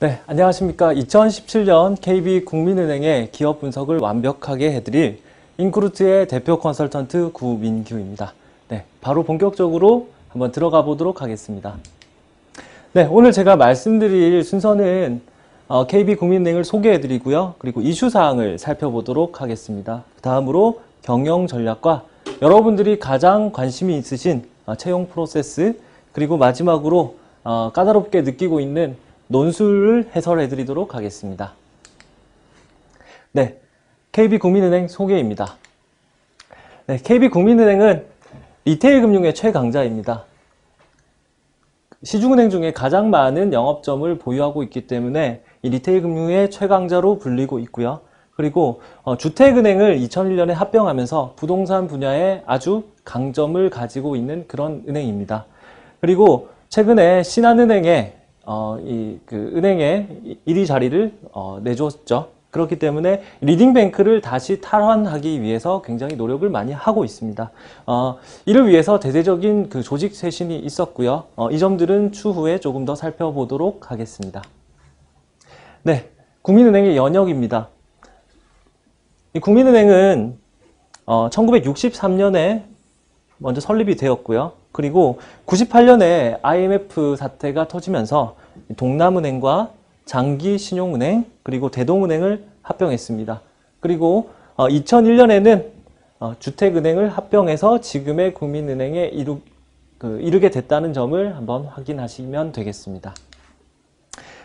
네, 안녕하십니까. 2017년 KB국민은행의 기업 분석을 완벽하게 해드릴 인크루트의 대표 컨설턴트 구민규입니다. 네, 바로 본격적으로 한번 들어가 보도록 하겠습니다. 네, 오늘 제가 말씀드릴 순서는 KB국민은행을 소개해드리고요. 그리고 이슈사항을 살펴보도록 하겠습니다. 다음으로 경영 전략과 여러분들이 가장 관심이 있으신 채용 프로세스, 그리고 마지막으로 까다롭게 느끼고 있는 논술을 해설해 드리도록 하겠습니다. 네, KB국민은행 소개입니다. 네, KB국민은행은 리테일 금융의 최강자입니다. 시중은행 중에 가장 많은 영업점을 보유하고 있기 때문에 이 리테일 금융의 최강자로 불리고 있고요. 그리고 주택은행을 2001년에 합병하면서 부동산 분야에 아주 강점을 가지고 있는 그런 은행입니다. 그리고 최근에 신한은행에 은행의 1위 자리를 내줬죠. 그렇기 때문에 리딩뱅크를 다시 탈환하기 위해서 굉장히 노력을 많이 하고 있습니다. 이를 위해서 대대적인 그 조직 쇄신이 있었고요. 이 점들은 추후에 조금 더 살펴보도록 하겠습니다. 네, 국민은행의 연역입니다. 이 국민은행은 1963년에 먼저 설립이 되었고요. 그리고 98년에 IMF 사태가 터지면서 동남은행과 장기신용은행 그리고 대동은행을 합병했습니다. 그리고 2001년에는 주택은행을 합병해서 지금의 국민은행에 이르게 됐다는 점을 한번 확인하시면 되겠습니다.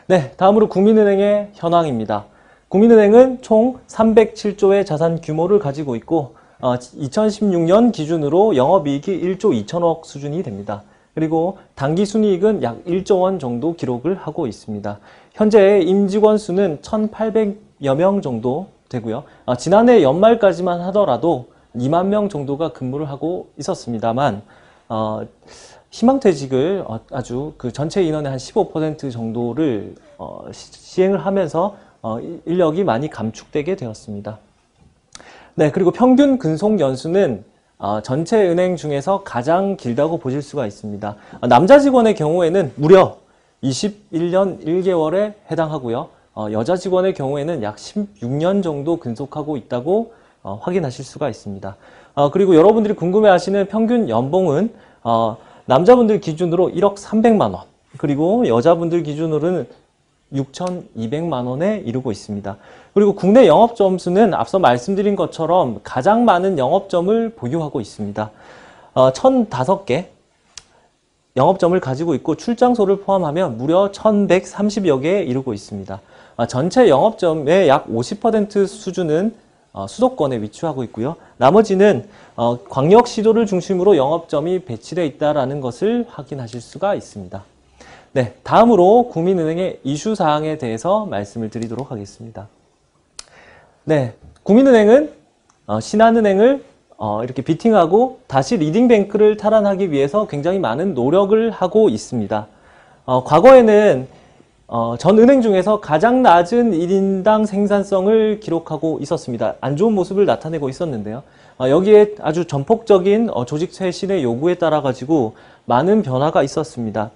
네, 다음으로 국민은행의 현황입니다. 국민은행은 총 307조의 자산 규모를 가지고 있고 2016년 기준으로 영업이익이 1조 2천억 수준이 됩니다. 그리고 당기순이익은 약 1조 원 정도 기록을 하고 있습니다. 현재 임직원 수는 1,800여 명 정도 되고요. 지난해 연말까지만 하더라도 2만 명 정도가 근무를 하고 있었습니다만 희망퇴직을 아주 그 전체 인원의 한 15% 정도를 시행을 하면서 인력이 많이 감축되게 되었습니다. 네, 그리고 평균 근속 연수는 전체 은행 중에서 가장 길다고 보실 수가 있습니다. 남자 직원의 경우에는 무려 21년 1개월에 해당하고요. 여자 직원의 경우에는 약 16년 정도 근속하고 있다고 확인하실 수가 있습니다. 그리고 여러분들이 궁금해하시는 평균 연봉은 남자분들 기준으로 1억 300만 원, 그리고 여자분들 기준으로는 6,200만 원에 이르고 있습니다. 그리고 국내 영업점 수는 앞서 말씀드린 것처럼 가장 많은 영업점을 보유하고 있습니다. 1,005개 영업점을 가지고 있고 출장소를 포함하면 무려 1,130여 개에 이르고 있습니다. 전체 영업점의 약 50% 수준은 수도권에 위치하고 있고요. 나머지는 광역시도를 중심으로 영업점이 배치되어 있다는 것을 확인하실 수가 있습니다. 네, 다음으로 국민은행의 이슈사항에 대해서 말씀을 드리도록 하겠습니다. 네, 국민은행은 신한은행을 이렇게 비팅하고 다시 리딩뱅크를 탈환하기 위해서 굉장히 많은 노력을 하고 있습니다. 과거에는 전 은행 중에서 가장 낮은 1인당 생산성을 기록하고 있었습니다. 안 좋은 모습을 나타내고 있었는데요. 여기에 아주 전폭적인 조직 쇄신의 요구에 따라 가지고 많은 변화가 있었습니다.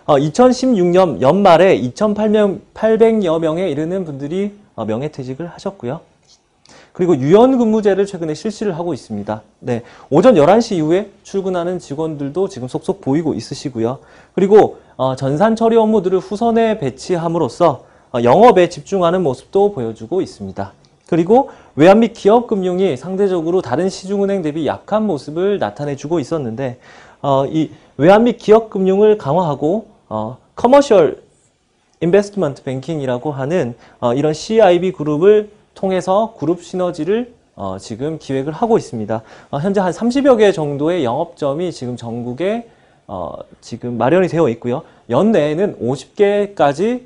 2016년 연말에 2,800여 명에 이르는 분들이 명예퇴직을 하셨고요. 그리고 유연근무제를 최근에 실시를 하고 있습니다. 네, 오전 11시 이후에 출근하는 직원들도 지금 속속 보이고 있으시고요. 그리고 전산 처리 업무들을 후선에 배치함으로써 영업에 집중하는 모습도 보여주고 있습니다. 그리고 외환 및 기업 금융이 상대적으로 다른 시중은행 대비 약한 모습을 나타내주고 있었는데 이 외환 및 기업 금융을 강화하고 커머셜 인베스트먼트 뱅킹이라고 하는 이런 CIB 그룹을 통해서 그룹 시너지를 지금 기획을 하고 있습니다. 현재 한 30여 개 정도의 영업점이 지금 전국에 지금 마련이 되어 있고요. 연내에는 50개까지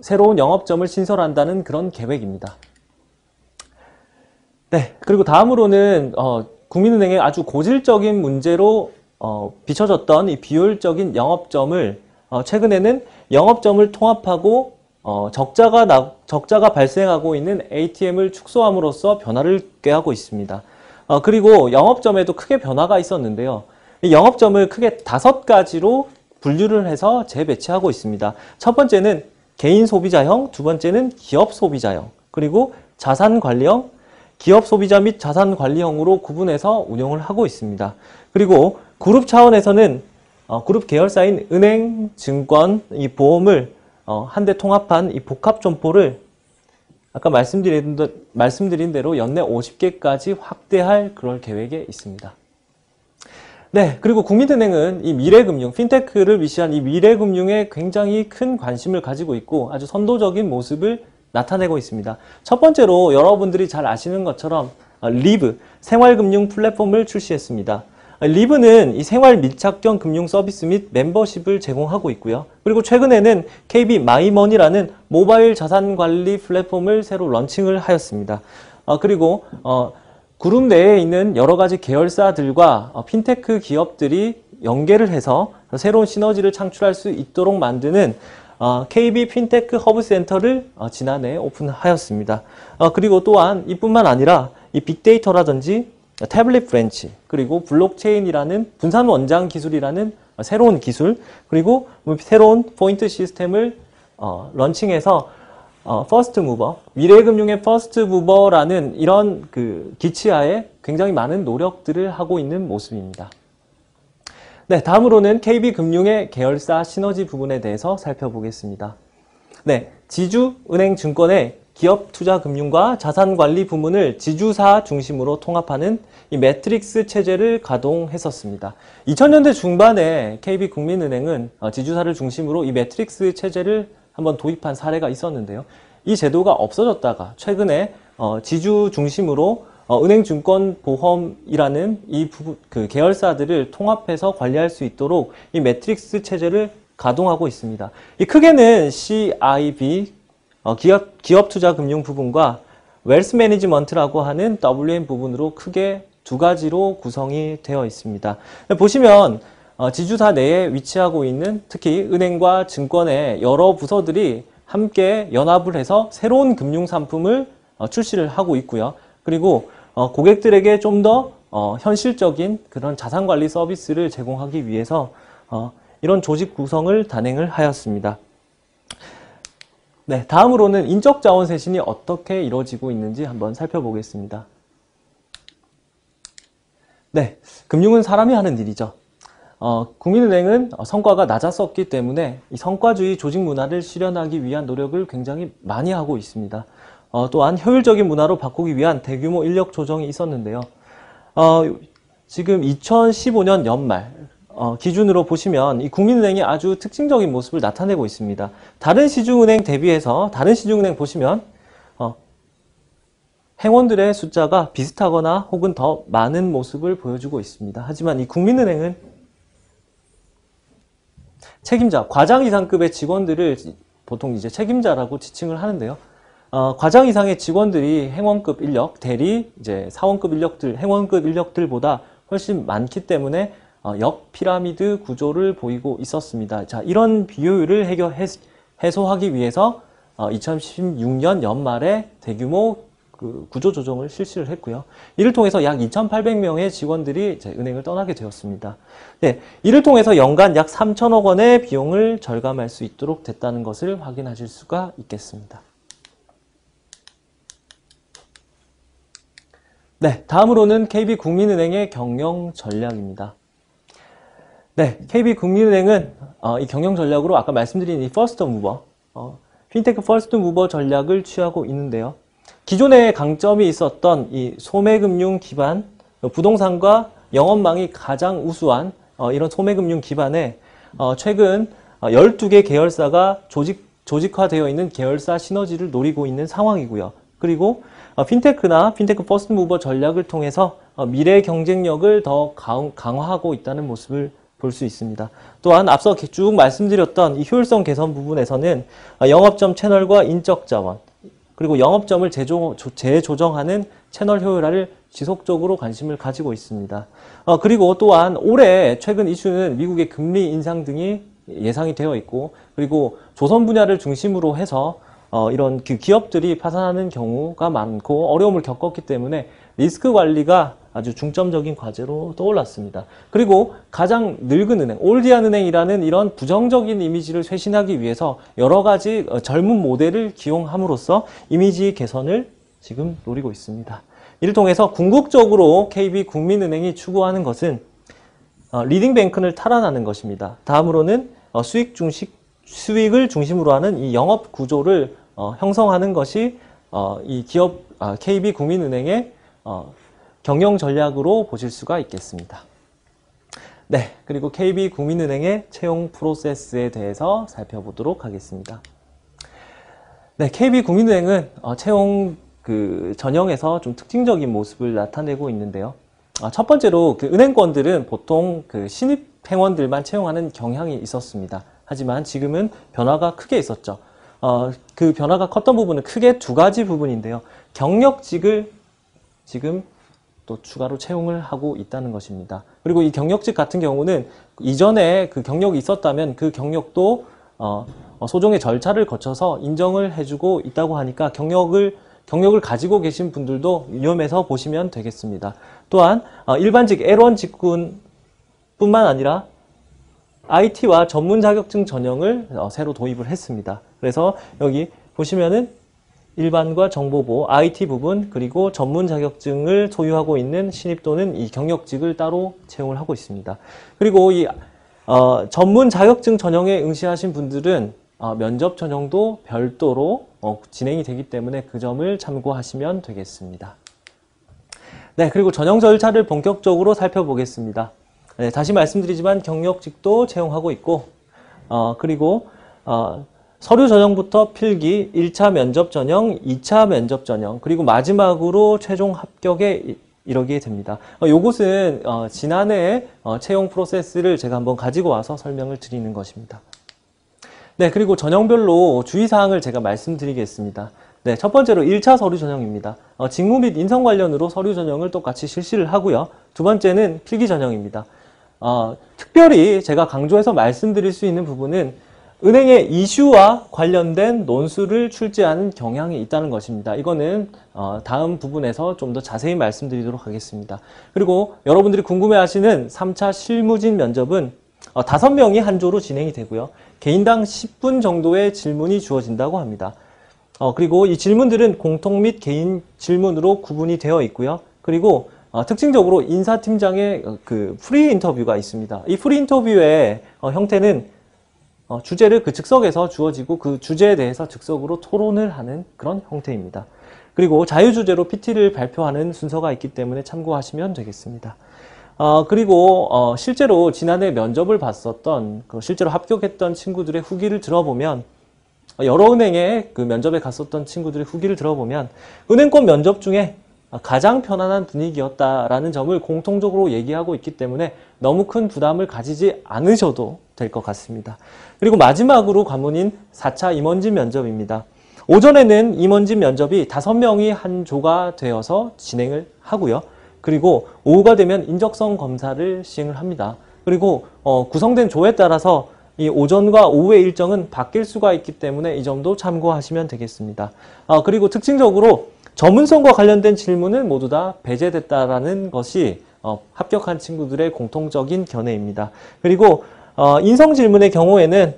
새로운 영업점을 신설한다는 그런 계획입니다. 네, 그리고 다음으로는 국민은행의 아주 고질적인 문제로 비춰졌던 이 비효율적인 영업점을 최근에는 영업점을 통합하고 적자가 발생하고 있는 ATM을 축소함으로써 변화를 꾀하고 있습니다. 그리고 영업점에도 크게 변화가 있었는데요. 이 영업점을 크게 5가지로 분류를 해서 재배치하고 있습니다. 첫 번째는 개인 소비자형, 두 번째는 기업 소비자형, 그리고 자산 관리형, 기업 소비자 및 자산 관리형으로 구분해서 운영을 하고 있습니다. 그리고 그룹 차원에서는 그룹 계열사인 은행, 증권, 이 보험을 한데 통합한 이 복합 점포를 아까 말씀드린 대로 연내 50개까지 확대할 그럴 계획에 있습니다. 네, 그리고 국민은행은 이 미래금융, 핀테크를 위시한 이 미래금융에 굉장히 큰 관심을 가지고 있고 아주 선도적인 모습을 나타내고 있습니다. 첫 번째로 여러분들이 잘 아시는 것처럼 리브, 생활금융 플랫폼을 출시했습니다. 리브는 이 생활 밀착형 금융 서비스 및 멤버십을 제공하고 있고요. 그리고 최근에는 KB 마이머니라는 모바일 자산 관리 플랫폼을 새로 런칭을 하였습니다. 그리고 그룹 내에 있는 여러 가지 계열사들과 핀테크 기업들이 연계를 해서 새로운 시너지를 창출할 수 있도록 만드는 KB 핀테크 허브 센터를 지난해 오픈하였습니다. 그리고 또한 이뿐만 아니라 이 빅데이터라든지 태블릿 브랜치, 그리고 블록체인이라는 분산 원장 기술이라는 새로운 기술, 그리고 새로운 포인트 시스템을 런칭해서 퍼스트 무버, 미래금융의 퍼스트 무버라는 이런 그 기치하에 굉장히 많은 노력들을 하고 있는 모습입니다. 네, 다음으로는 KB금융의 계열사 시너지 부분에 대해서 살펴보겠습니다. 네, 지주은행증권의 기업투자금융과 자산관리 부문을 지주사 중심으로 통합하는 이 매트릭스 체제를 가동했었습니다. 2000년대 중반에 KB국민은행은 지주사를 중심으로 이 매트릭스 체제를 한번 도입한 사례가 있었는데요. 이 제도가 없어졌다가 최근에 지주 중심으로 은행증권보험이라는 이 계열사들을 통합해서 관리할 수 있도록 이 매트릭스 체제를 가동하고 있습니다. 이 크게는 CIB, 기업투자금융 부분과 웰스 매니지먼트라고 하는 WM 부분으로 크게 두 가지로 구성이 되어 있습니다. 보시면 지주사 내에 위치하고 있는 특히 은행과 증권의 여러 부서들이 함께 연합을 해서 새로운 금융상품을 출시를 하고 있고요. 그리고 고객들에게 좀 더 현실적인 그런 자산관리 서비스를 제공하기 위해서 이런 조직 구성을 단행을 하였습니다. 네, 다음으로는 인적자원 쇄신이 어떻게 이루어지고 있는지 한번 살펴보겠습니다. 네, 금융은 사람이 하는 일이죠. 국민은행은 성과가 낮았었기 때문에 이 성과주의 조직 문화를 실현하기 위한 노력을 굉장히 많이 하고 있습니다. 또한 효율적인 문화로 바꾸기 위한 대규모 인력 조정이 있었는데요. 지금 2015년 연말 기준으로 보시면 이 국민은행이 아주 특징적인 모습을 나타내고 있습니다. 다른 시중은행 대비해서 다른 시중은행 보시면 행원들의 숫자가 비슷하거나 혹은 더 많은 모습을 보여주고 있습니다. 하지만 이 국민은행은 책임자, 과장 이상급의 직원들을 보통 이제 책임자라고 지칭을 하는데요. 과장 이상의 직원들이 행원급 인력, 대리, 이제 사원급 인력들, 행원급 인력들보다 훨씬 많기 때문에 역피라미드 구조를 보이고 있었습니다. 자, 이런 비효율을 해소하기 위해서 2016년 연말에 대규모 구조 조정을 실시를 했고요. 이를 통해서 약 2,800명의 직원들이 이제 은행을 떠나게 되었습니다. 네, 이를 통해서 연간 약 3천억 원의 비용을 절감할 수 있도록 됐다는 것을 확인하실 수가 있겠습니다. 네, 다음으로는 KB국민은행의 경영 전략입니다. 네, KB국민은행은 이 경영 전략으로 아까 말씀드린 이 퍼스트 무버, 핀테크 퍼스트 무버 전략을 취하고 있는데요. 기존에 강점이 있었던 이 소매금융 기반, 부동산과 영업망이 가장 우수한 이런 소매금융 기반에 최근 12개 계열사가 조직화되어 있는 계열사 시너지를 노리고 있는 상황이고요. 그리고 핀테크나 핀테크 퍼스트 무버 전략을 통해서 미래 경쟁력을 더 강화하고 있다는 모습을 볼 수 있습니다. 또한 앞서 쭉 말씀드렸던 이 효율성 개선 부분에서는 영업점 채널과 인적 자원, 그리고 영업점을 재조정하는 채널 효율화를 지속적으로 관심을 가지고 있습니다. 그리고 또한 올해 최근 이슈는 미국의 금리 인상 등이 예상이 되어 있고, 그리고 조선 분야를 중심으로 해서 이런 기업들이 파산하는 경우가 많고 어려움을 겪었기 때문에 리스크 관리가 아주 중점적인 과제로 떠올랐습니다. 그리고 가장 늙은 은행, 올드한 은행이라는 이런 부정적인 이미지를 쇄신하기 위해서 여러 가지 젊은 모델을 기용함으로써 이미지 개선을 지금 노리고 있습니다. 이를 통해서 궁극적으로 KB국민은행이 추구하는 것은 리딩뱅크를 탈환하는 것입니다. 다음으로는 수익을 중심으로 하는 이 영업 구조를 형성하는 것이 이 기업 KB국민은행의 경영 전략으로 보실 수가 있겠습니다. 네, 그리고 KB국민은행의 채용 프로세스에 대해서 살펴보도록 하겠습니다. 네, KB국민은행은 채용 전형에서 좀 특징적인 모습을 나타내고 있는데요. 첫 번째로 은행권들은 보통 신입 행원들만 채용하는 경향이 있었습니다. 하지만 지금은 변화가 크게 있었죠. 그 변화가 컸던 부분은 크게 두 가지 부분인데요. 경력직을 지금 또 추가로 채용을 하고 있다는 것입니다. 그리고 이 경력직 같은 경우는 이전에 그 경력이 있었다면 그 경력도 소정의 절차를 거쳐서 인정을 해주고 있다고 하니까 경력을 가지고 계신 분들도 유념해서 보시면 되겠습니다. 또한 일반직 L1 직군뿐만 아니라 IT와 전문 자격증 전형을 새로 도입을 했습니다. 그래서 여기 보시면은 일반과 정보보, IT 부분, 그리고 전문 자격증을 소유하고 있는 신입 또는 이 경력직을 따로 채용을 하고 있습니다. 그리고 이 전문 자격증 전형에 응시하신 분들은 면접 전형도 별도로 진행이 되기 때문에 그 점을 참고하시면 되겠습니다. 네, 그리고 전형 절차를 본격적으로 살펴보겠습니다. 네, 다시 말씀드리지만 경력직도 채용하고 있고 그리고 서류 전형부터 필기, 1차 면접 전형, 2차 면접 전형, 그리고 마지막으로 최종 합격에 이르게 됩니다. 요것은 지난해 채용 프로세스를 제가 한번 가지고 와서 설명을 드리는 것입니다. 네, 그리고 전형별로 주의사항을 제가 말씀드리겠습니다. 네, 첫 번째로 1차 서류 전형입니다. 직무 및 인성 관련으로 서류 전형을 똑같이 실시를 하고요. 두 번째는 필기 전형입니다. 특별히 제가 강조해서 말씀드릴 수 있는 부분은 은행의 이슈와 관련된 논술을 출제하는 경향이 있다는 것입니다. 이거는 다음 부분에서 좀 더 자세히 말씀드리도록 하겠습니다. 그리고 여러분들이 궁금해하시는 3차 실무진 면접은 5명이 한 조로 진행이 되고요. 개인당 10분 정도의 질문이 주어진다고 합니다. 그리고 이 질문들은 공통 및 개인 질문으로 구분이 되어 있고요. 그리고 특징적으로 인사팀장의 프리 인터뷰가 있습니다. 이 프리 인터뷰의 형태는 주제를 그 즉석에서 주어지고 그 주제에 대해서 즉석으로 토론을 하는 그런 형태입니다. 그리고 자유주제로 PT를 발표하는 순서가 있기 때문에 참고하시면 되겠습니다. 그리고 실제로 지난해 면접을 봤었던 실제로 합격했던 친구들의 후기를 들어보면 여러 은행에 그 면접에 갔었던 친구들의 후기를 들어보면 은행권 면접 중에 가장 편안한 분위기였다라는 점을 공통적으로 얘기하고 있기 때문에 너무 큰 부담을 가지지 않으셔도 될 것 같습니다. 그리고 마지막으로 관문인 4차 임원진 면접입니다. 오전에는 임원진 면접이 5명이 한 조가 되어서 진행을 하고요. 그리고 오후가 되면 인적성 검사를 시행을 합니다. 그리고 구성된 조에 따라서 이 오전과 오후의 일정은 바뀔 수가 있기 때문에 이 점도 참고하시면 되겠습니다. 그리고 특징적으로 전문성과 관련된 질문은 모두 다 배제됐다라는 것이 합격한 친구들의 공통적인 견해입니다. 그리고 인성 질문의 경우에는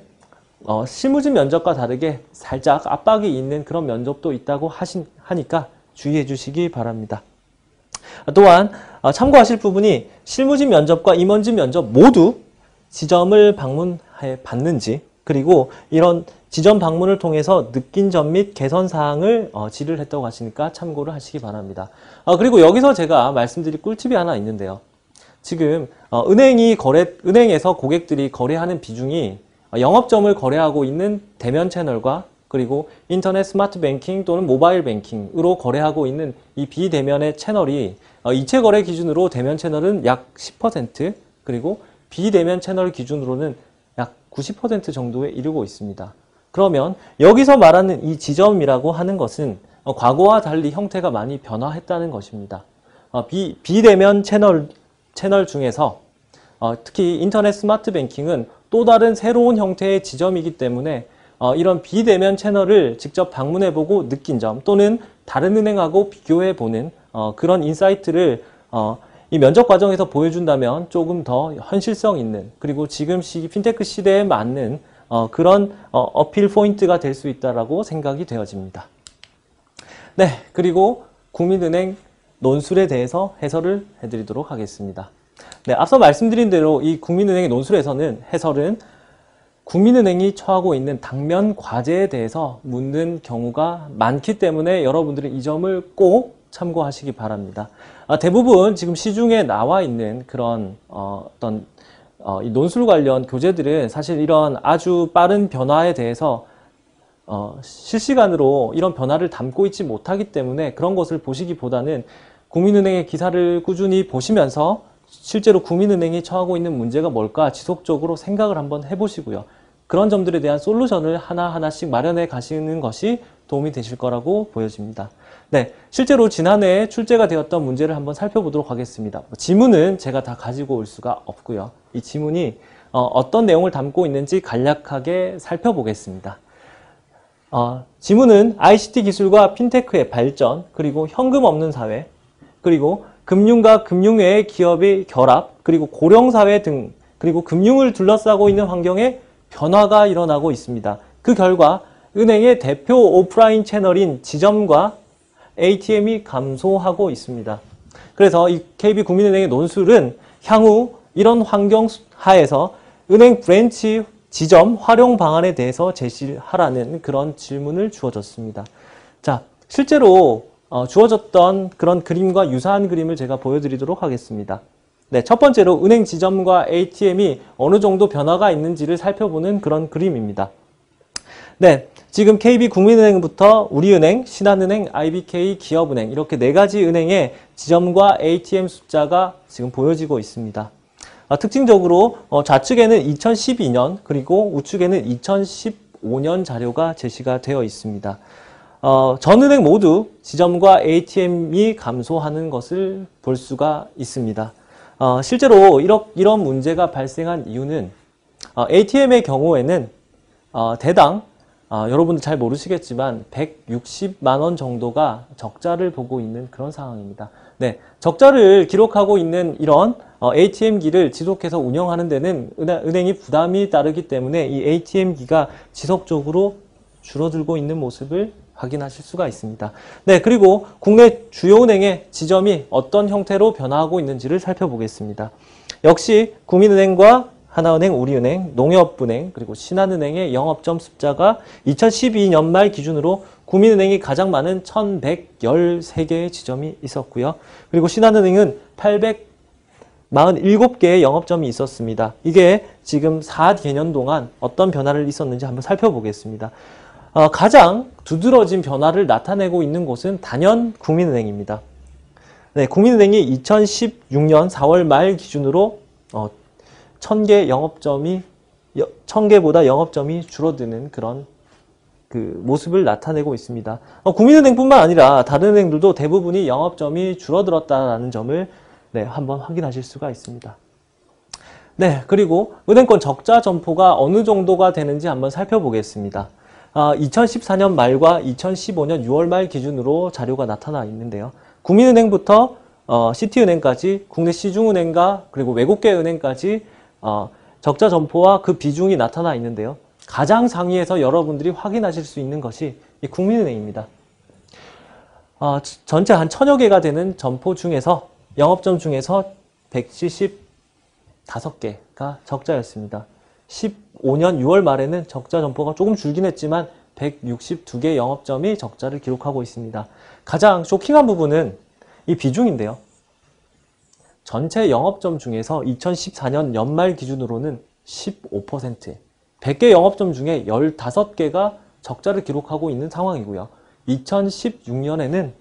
실무진 면접과 다르게 살짝 압박이 있는 그런 면접도 있다고 하니까 주의해 주시기 바랍니다. 또한 참고하실 부분이 실무진 면접과 임원진 면접 모두 지점을 방문해 봤는지, 그리고 이런 지점 방문을 통해서 느낀 점 및 개선 사항을 질의를 했다고 하시니까 참고를 하시기 바랍니다. 그리고 여기서 제가 말씀드릴 꿀팁이 하나 있는데요. 지금 은행에서 고객들이 거래하는 비중이 영업점을 거래하고 있는 대면 채널과 그리고 인터넷 스마트 뱅킹 또는 모바일 뱅킹으로 거래하고 있는 이 비대면의 채널이 이체 거래 기준으로 대면 채널은 약 10%, 그리고 비대면 채널 기준으로는 약 90% 정도에 이르고 있습니다. 그러면 여기서 말하는 이 지점이라고 하는 것은 과거와 달리 형태가 많이 변화했다는 것입니다. 비대면 채널 중에서 특히 인터넷 스마트 뱅킹은 또 다른 새로운 형태의 지점이기 때문에 이런 비대면 채널을 직접 방문해보고 느낀 점 또는 다른 은행하고 비교해보는 그런 인사이트를 이 면접 과정에서 보여준다면 조금 더 현실성 있는, 그리고 지금 핀테크 시대에 맞는 그런 어필 포인트가 될 수 있다라고 생각이 되어집니다. 네, 그리고 국민은행 논술에 대해서 해설을 해드리도록 하겠습니다. 네, 앞서 말씀드린 대로 이 국민은행의 논술에서는 해설은 국민은행이 처하고 있는 당면 과제에 대해서 묻는 경우가 많기 때문에 여러분들은 이 점을 꼭 참고하시기 바랍니다. 대부분 지금 시중에 나와 있는 그런 이 논술 관련 교재들은 사실 이런 아주 빠른 변화에 대해서 실시간으로 이런 변화를 담고 있지 못하기 때문에 그런 것을 보시기보다는 국민은행의 기사를 꾸준히 보시면서 실제로 국민은행이 처하고 있는 문제가 뭘까 지속적으로 생각을 한번 해보시고요. 그런 점들에 대한 솔루션을 하나하나씩 마련해 가시는 것이 도움이 되실 거라고 보여집니다. 네, 실제로 지난해 출제가 되었던 문제를 한번 살펴보도록 하겠습니다. 지문은 제가 다 가지고 올 수가 없고요. 이 지문이 어떤 내용을 담고 있는지 간략하게 살펴보겠습니다. 지문은 ICT 기술과 핀테크의 발전, 그리고 현금 없는 사회, 그리고 금융과 금융 외의 기업의 결합, 그리고 고령사회 등, 그리고 금융을 둘러싸고 있는 환경에 변화가 일어나고 있습니다. 그 결과 은행의 대표 오프라인 채널인 지점과 ATM이 감소하고 있습니다. 그래서 이 KB국민은행의 논술은 향후 이런 환경 하에서 은행 브랜치 지점 활용 방안에 대해서 제시하라는 그런 질문을 주어졌습니다. 자, 실제로 주어졌던 그런 그림과 유사한 그림을 제가 보여드리도록 하겠습니다. 네, 첫 번째로 은행 지점과 ATM이 어느 정도 변화가 있는지를 살펴보는 그런 그림입니다. 네, 지금 KB국민은행부터 우리은행, 신한은행, IBK, 기업은행 이렇게 4가지 은행의 지점과 ATM 숫자가 지금 보여지고 있습니다. 특징적으로 좌측에는 2012년 그리고 우측에는 2015년 자료가 제시가 되어 있습니다. 전 은행 모두 지점과 ATM이 감소하는 것을 볼 수가 있습니다. 실제로 이런 문제가 발생한 이유는 ATM의 경우에는 대당 여러분들 잘 모르시겠지만 160만 원 정도가 적자를 보고 있는 그런 상황입니다. 네, 적자를 기록하고 있는 이런 ATM기를 지속해서 운영하는 데는 은행이 부담이 따르기 때문에 이 ATM기가 지속적으로 줄어들고 있는 모습을 확인하실 수가 있습니다. 네, 그리고 국내 주요 은행의 지점이 어떤 형태로 변화하고 있는지를 살펴보겠습니다. 역시 국민은행과 하나은행, 우리은행, 농협은행, 그리고 신한은행의 영업점 숫자가 2012년 말 기준으로 국민은행이 가장 많은 1113개의 지점이 있었고요. 그리고 신한은행은 847개의 영업점이 있었습니다. 이게 지금 4개년 동안 어떤 변화를 있었는지 한번 살펴보겠습니다. 가장 두드러진 변화를 나타내고 있는 곳은 단연 국민은행입니다. 네, 국민은행이 2016년 4월 말 기준으로 1000개보다 영업점이 줄어드는 그런 그 모습을 나타내고 있습니다. 국민은행뿐만 아니라 다른 은행들도 대부분이 영업점이 줄어들었다는 점을 한번 확인하실 수가 있습니다. 네, 그리고 은행권 적자 점포가 어느 정도가 되는지 한번 살펴보겠습니다. 2014년 말과 2015년 6월 말 기준으로 자료가 나타나 있는데요. 국민은행부터 시티은행까지 국내 시중은행과 그리고 외국계 은행까지 적자 점포와 그 비중이 나타나 있는데요. 가장 상위에서 여러분들이 확인하실 수 있는 것이 이 국민은행입니다. 전체 한 1000여 개가 되는 점포 중에서 영업점 중에서 175개가 적자였습니다. 15년 6월 말에는 적자 점포가 조금 줄긴 했지만 162개 영업점이 적자를 기록하고 있습니다. 가장 쇼킹한 부분은 이 비중인데요. 전체 영업점 중에서 2014년 연말 기준으로는 15%, 100개 영업점 중에 15개가 적자를 기록하고 있는 상황이고요. 2016년에는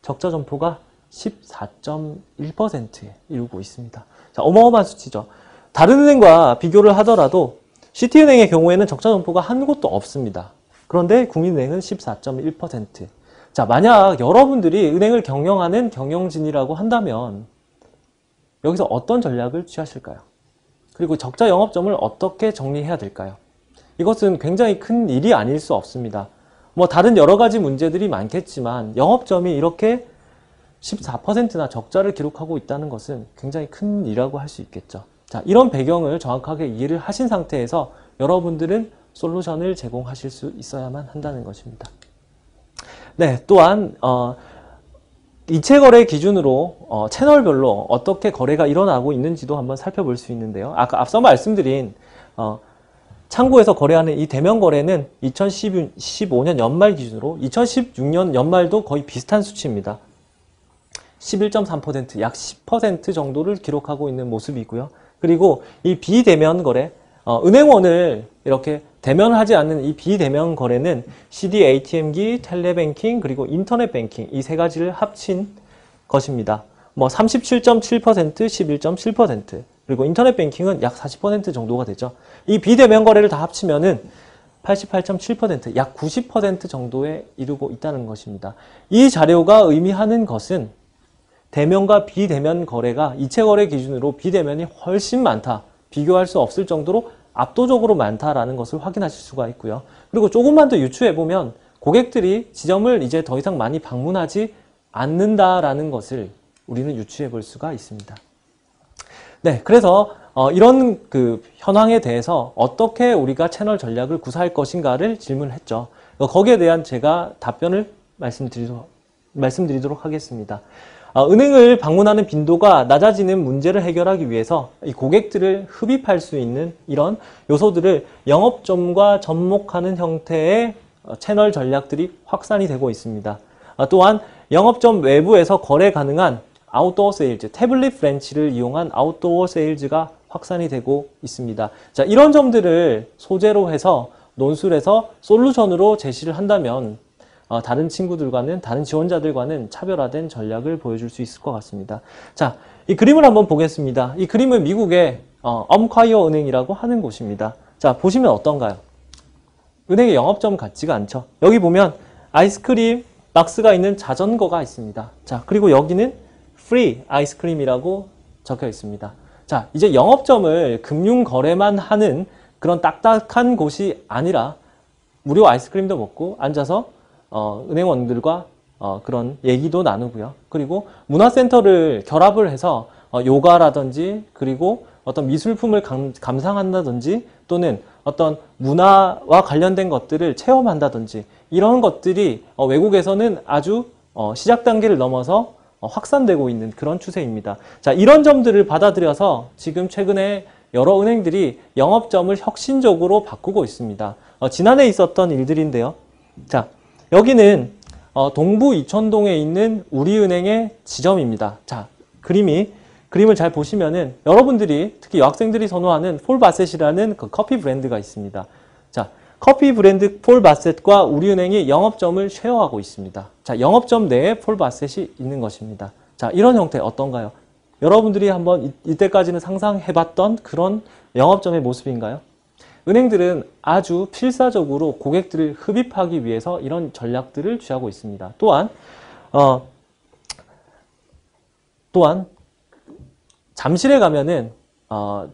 적자 점포가 14.1%에 이르고 있습니다. 자, 어마어마한 수치죠. 다른 은행과 비교를 하더라도 시티은행의 경우에는 적자 점포가 한 곳도 없습니다. 그런데 국민은행은 14.1%. 자, 만약 여러분들이 은행을 경영하는 경영진이라고 한다면 여기서 어떤 전략을 취하실까요? 그리고 적자 영업점을 어떻게 정리해야 될까요? 이것은 굉장히 큰 일이 아닐 수 없습니다. 다른 여러 가지 문제들이 많겠지만 영업점이 이렇게 14%나 적자를 기록하고 있다는 것은 굉장히 큰 일이라고 할 수 있겠죠. 자, 이런 배경을 정확하게 이해를 하신 상태에서 여러분들은 솔루션을 제공하실 수 있어야만 한다는 것입니다. 네, 또한 이체 거래 기준으로 채널별로 어떻게 거래가 일어나고 있는지도 한번 살펴볼 수 있는데요. 아까 앞서 말씀드린 창구에서 거래하는 이 대면 거래는 2015년 연말 기준으로 2016년 연말도 거의 비슷한 수치입니다. 11.3%, 약 10% 정도를 기록하고 있는 모습이고요. 그리고 이 비대면 거래, 은행원을 이렇게 대면하지 않는 이 비대면 거래는 CD, ATM기, 텔레뱅킹, 그리고 인터넷 뱅킹 이 세 가지를 합친 것입니다. 37.7%, 11.7%, 그리고 인터넷 뱅킹은 약 40% 정도가 되죠. 이 비대면 거래를 다 합치면은 88.7%, 약 90% 정도에 이르고 있다는 것입니다. 이 자료가 의미하는 것은 대면과 비대면 거래가 이체 거래 기준으로 비대면이 훨씬 많다. 비교할 수 없을 정도로 압도적으로 많다라는 것을 확인하실 수가 있고요. 그리고 조금만 더 유추해보면 고객들이 지점을 이제 더 이상 많이 방문하지 않는다라는 것을 우리는 유추해 볼 수가 있습니다. 네, 그래서 이런 그 현황에 대해서 어떻게 우리가 채널 전략을 구사할 것인가를 질문했죠. 거기에 대한 제가 답변을 말씀드리도록 하겠습니다. 은행을 방문하는 빈도가 낮아지는 문제를 해결하기 위해서 이 고객들을 흡입할 수 있는 이런 요소들을 영업점과 접목하는 형태의 채널 전략들이 확산이 되고 있습니다. 또한 영업점 외부에서 거래 가능한 아웃도어 세일즈, 태블릿 프랜치를 이용한 아웃도어 세일즈가 확산이 되고 있습니다. 자, 이런 점들을 소재로 해서 논술에서 솔루션으로 제시를 한다면 다른 친구들과는, 다른 지원자들과는 차별화된 전략을 보여줄 수 있을 것 같습니다. 자, 이 그림을 한번 보겠습니다. 이 그림은 미국의 엄콰이어 은행이라고 하는 곳입니다. 자, 보시면 어떤가요? 은행의 영업점 같지가 않죠. 여기 보면 아이스크림 박스가 있는 자전거가 있습니다. 자, 그리고 여기는 프리 아이스크림이라고 적혀 있습니다. 자, 이제 영업점을 금융 거래만 하는 그런 딱딱한 곳이 아니라 무료 아이스크림도 먹고 앉아서 은행원들과 그런 얘기도 나누고요. 그리고 문화센터를 결합을 해서 요가라든지 그리고 어떤 미술품을 감상한다든지 또는 어떤 문화와 관련된 것들을 체험한다든지 이런 것들이 외국에서는 아주 시작 단계를 넘어서 확산되고 있는 그런 추세입니다. 자, 이런 점들을 받아들여서 지금 최근에 여러 은행들이 영업점을 혁신적으로 바꾸고 있습니다. 지난해 있었던 일들인데요. 자, 여기는 동부 이천동에 있는 우리은행의 지점입니다. 자, 그림을 잘 보시면은 여러분들이 특히 여학생들이 선호하는 폴바셋이라는 그 커피 브랜드가 있습니다. 자, 커피 브랜드 폴바셋과 우리은행이 영업점을 쉐어하고 있습니다. 자, 영업점 내에 폴바셋이 있는 것입니다. 자, 이런 형태 어떤가요? 여러분들이 한번 이때까지는 상상해봤던 그런 영업점의 모습인가요? 은행들은 아주 필사적으로 고객들을 흡입하기 위해서 이런 전략들을 취하고 있습니다. 또한 잠실에 가면은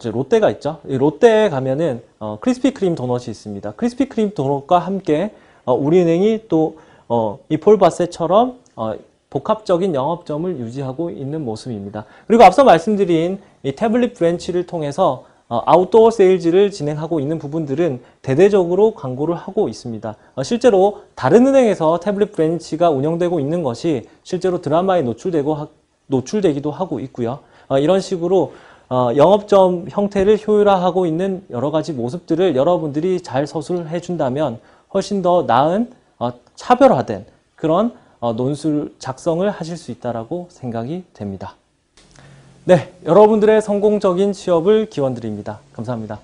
롯데가 있죠. 롯데에 가면은 크리스피 크림 도넛이 있습니다. 크리스피 크림 도넛과 함께 우리은행이 또 이 폴바셋처럼 복합적인 영업점을 유지하고 있는 모습입니다. 그리고 앞서 말씀드린 이 태블릿 브랜치를 통해서 아웃도어 세일즈를 진행하고 있는 부분들은 대대적으로 광고를 하고 있습니다. 실제로 다른 은행에서 태블릿 브랜치가 운영되고 있는 것이 실제로 드라마에 노출되기도 하고 있고요. 이런 식으로 영업점 형태를 효율화하고 있는 여러 가지 모습들을 여러분들이 잘 서술해 준다면 훨씬 더 나은 차별화된 그런 논술 작성을 하실 수 있다고 생각이 됩니다. 네, 여러분들의 성공적인 취업을 기원드립니다. 감사합니다.